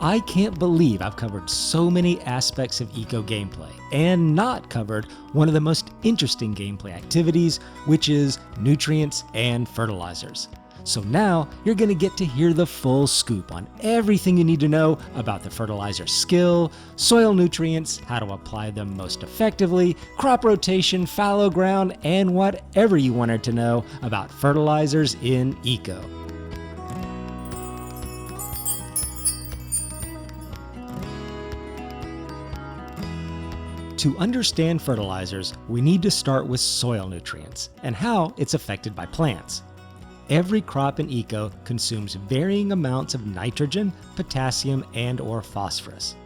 I can't believe I've covered so many aspects of eco gameplay and not covered one of the most interesting gameplay activities, which is nutrients and fertilizers. So now you're going to get to hear the full scoop on everything you need to know about the fertilizer skill, soil nutrients, how to apply them most effectively, crop rotation, fallow ground, and whatever you wanted to know about fertilizers in eco. To understand fertilizers, we need to start with soil nutrients and how it's affected by plants. Every crop in eco consumes varying amounts of nitrogen, potassium, and/or phosphorus.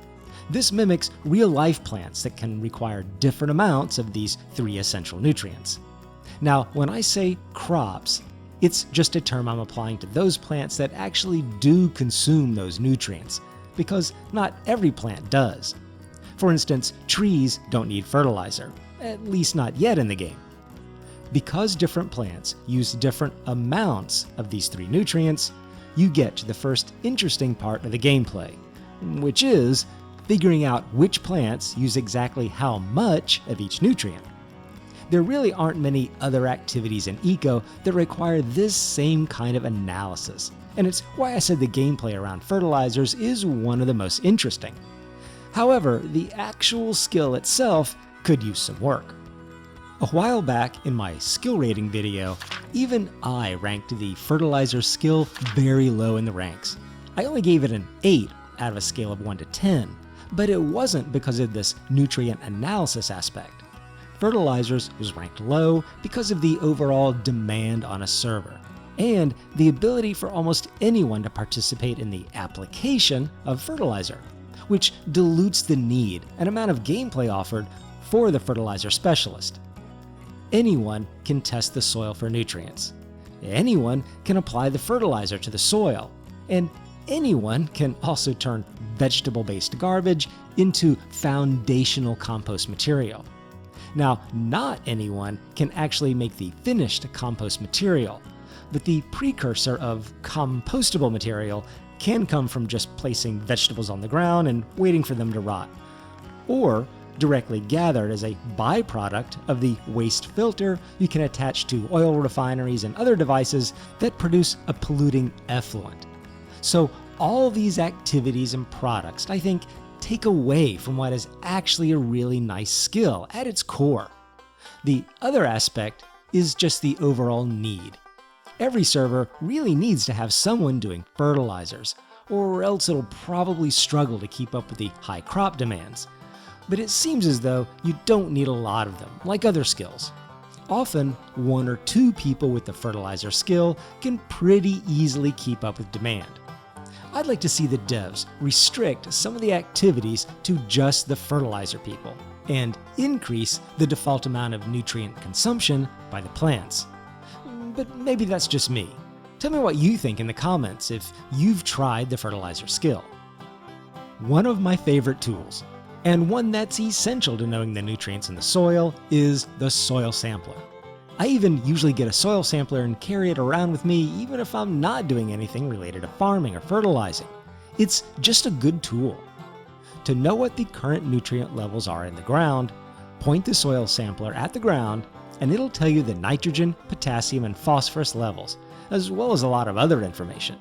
This mimics real-life plants that can require different amounts of these three essential nutrients. Now, when I say crops, it's just a term I'm applying to those plants that actually do consume those nutrients, because not every plant does. For instance, trees don't need fertilizer, at least not yet in the game. Because different plants use different amounts of these three nutrients, you get to the first interesting part of the gameplay, which is figuring out which plants use exactly how much of each nutrient. There really aren't many other activities in eco that require this same kind of analysis, and it's why I said the gameplay around fertilizers is one of the most interesting. However, the actual skill itself could use some work. A while back in my skill rating video, even I ranked the fertilizer skill very low in the ranks. I only gave it an 8 out of a scale of 1 to 10, but it wasn't because of this nutrient analysis aspect. Fertilizers was ranked low because of the overall demand on a server, and the ability for almost anyone to participate in the application of fertilizer, which dilutes the need and amount of gameplay offered for the fertilizer specialist. Anyone can test the soil for nutrients. Anyone can apply the fertilizer to the soil. And anyone can also turn vegetable-based garbage into foundational compost material. Now, not anyone can actually make the finished compost material, but the precursor of compostable material can come from just placing vegetables on the ground and waiting for them to rot, or directly gathered as a byproduct of the waste filter you can attach to oil refineries and other devices that produce a polluting effluent. So all these activities and products, I think, take away from what is actually a really nice skill at its core. The other aspect is just the overall need. Every server really needs to have someone doing fertilizers, or else it'll probably struggle to keep up with the high crop demands. But it seems as though you don't need a lot of them, like other skills. Often, 1 or 2 people with the fertilizer skill can pretty easily keep up with demand. I'd like to see the devs restrict some of the activities to just the fertilizer people, and increase the default amount of nutrient consumption by the plants. But maybe that's just me. Tell me what you think in the comments if you've tried the fertilizer skill. One of my favorite tools, and one that's essential to knowing the nutrients in the soil, is the soil sampler. I even usually get a soil sampler and carry it around with me even if I'm not doing anything related to farming or fertilizing. It's just a good tool. To know what the current nutrient levels are in the ground, point the soil sampler at the ground and it'll tell you the nitrogen, potassium, and phosphorus levels, as well as a lot of other information.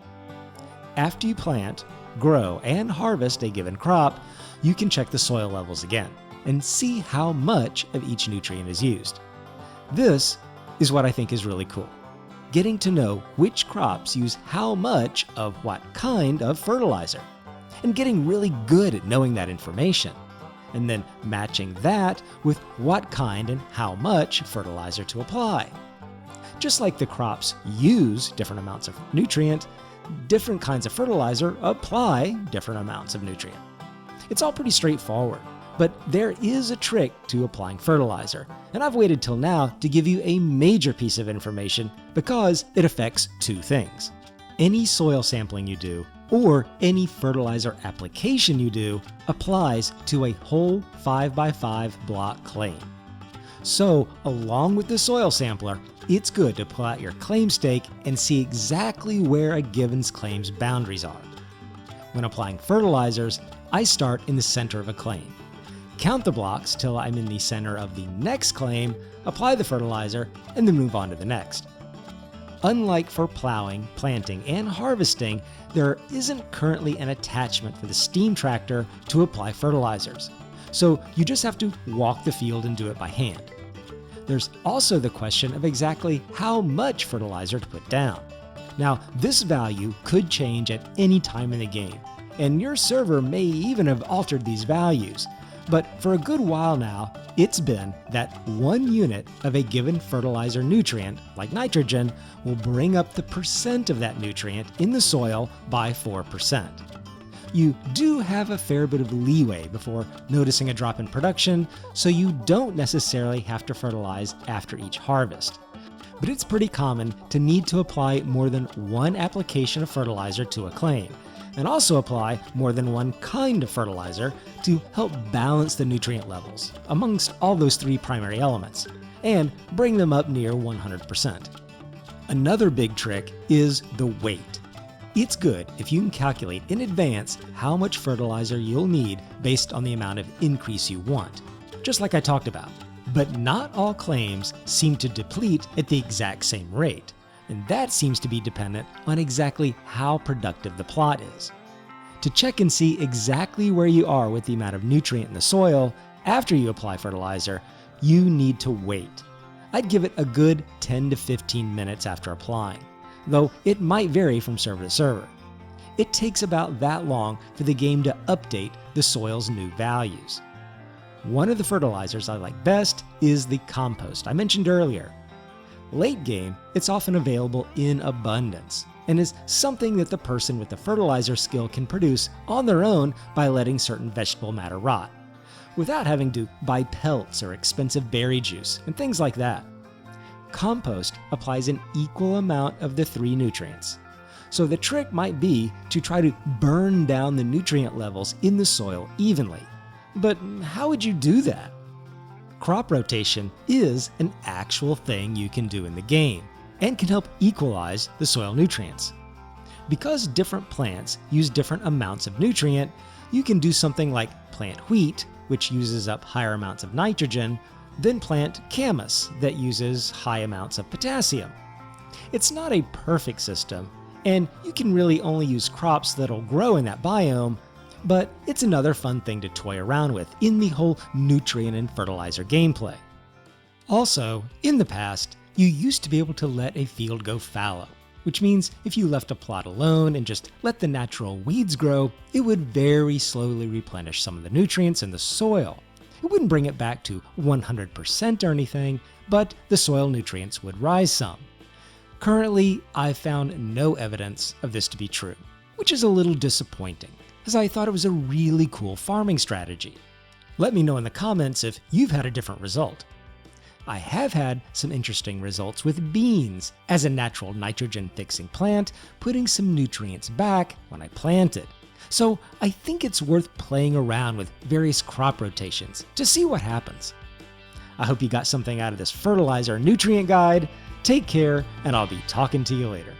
After you plant, grow, and harvest a given crop, you can check the soil levels again and see how much of each nutrient is used. This is what I think is really cool. Getting to know which crops use how much of what kind of fertilizer, and getting really good at knowing that information, and then matching that with what kind and how much fertilizer to apply. Just like the crops use different amounts of nutrient, different kinds of fertilizer apply different amounts of nutrient. It's all pretty straightforward, but there is a trick to applying fertilizer, and I've waited till now to give you a major piece of information because it affects 2 things. Any soil sampling you do, or any fertilizer application you do, applies to a whole 5x5 block claim. So, along with the soil sampler, it's good to pull out your claim stake and see exactly where a given claim's boundaries are. When applying fertilizers, I start in the center of a claim. Count the blocks till I'm in the center of the next claim, apply the fertilizer, and then move on to the next. Unlike for plowing, planting, and harvesting, there isn't currently an attachment for the steam tractor to apply fertilizers. So you just have to walk the field and do it by hand. There's also the question of exactly how much fertilizer to put down. Now, this value could change at any time in the game, and your server may even have altered these values. But for a good while now, it's been that 1 unit of a given fertilizer nutrient, like nitrogen, will bring up the percent of that nutrient in the soil by 4%. You do have a fair bit of leeway before noticing a drop in production, so you don't necessarily have to fertilize after each harvest. But it's pretty common to need to apply more than one application of fertilizer to a claim, and also apply more than one kind of fertilizer to help balance the nutrient levels amongst all those 3 primary elements, and bring them up near 100%. Another big trick is the weight. It's good if you can calculate in advance how much fertilizer you'll need based on the amount of increase you want, just like I talked about. But not all claims seem to deplete at the exact same rate, and that seems to be dependent on exactly how productive the plot is. To check and see exactly where you are with the amount of nutrient in the soil after you apply fertilizer, you need to wait. I'd give it a good 10 to 15 minutes after applying, though it might vary from server to server. It takes about that long for the game to update the soil's new values. One of the fertilizers I like best is the compost I mentioned earlier. Late game, it's often available in abundance, and is something that the person with the fertilizer skill can produce on their own by letting certain vegetable matter rot, without having to buy pelts or expensive berry juice and things like that. Compost applies an equal amount of the 3 nutrients, so the trick might be to try to burn down the nutrient levels in the soil evenly. But how would you do that? Crop rotation is an actual thing you can do in the game, and can help equalize the soil nutrients. Because different plants use different amounts of nutrient, you can do something like plant wheat, which uses up higher amounts of nitrogen, then plant camas that uses high amounts of potassium. It's not a perfect system, and you can really only use crops that'll grow in that biome, but it's another fun thing to toy around with in the whole nutrient and fertilizer gameplay. Also, in the past, you used to be able to let a field go fallow, which means if you left a plot alone and just let the natural weeds grow, it would very slowly replenish some of the nutrients in the soil. It wouldn't bring it back to 100% or anything, but the soil nutrients would rise some. Currently, I've found no evidence of this to be true, which is a little disappointing, as I thought it was a really cool farming strategy. Let me know in the comments if you've had a different result. I have had some interesting results with beans as a natural nitrogen-fixing plant, putting some nutrients back when I planted. So I think it's worth playing around with various crop rotations to see what happens. I hope you got something out of this fertilizer nutrient guide. Take care, and I'll be talking to you later.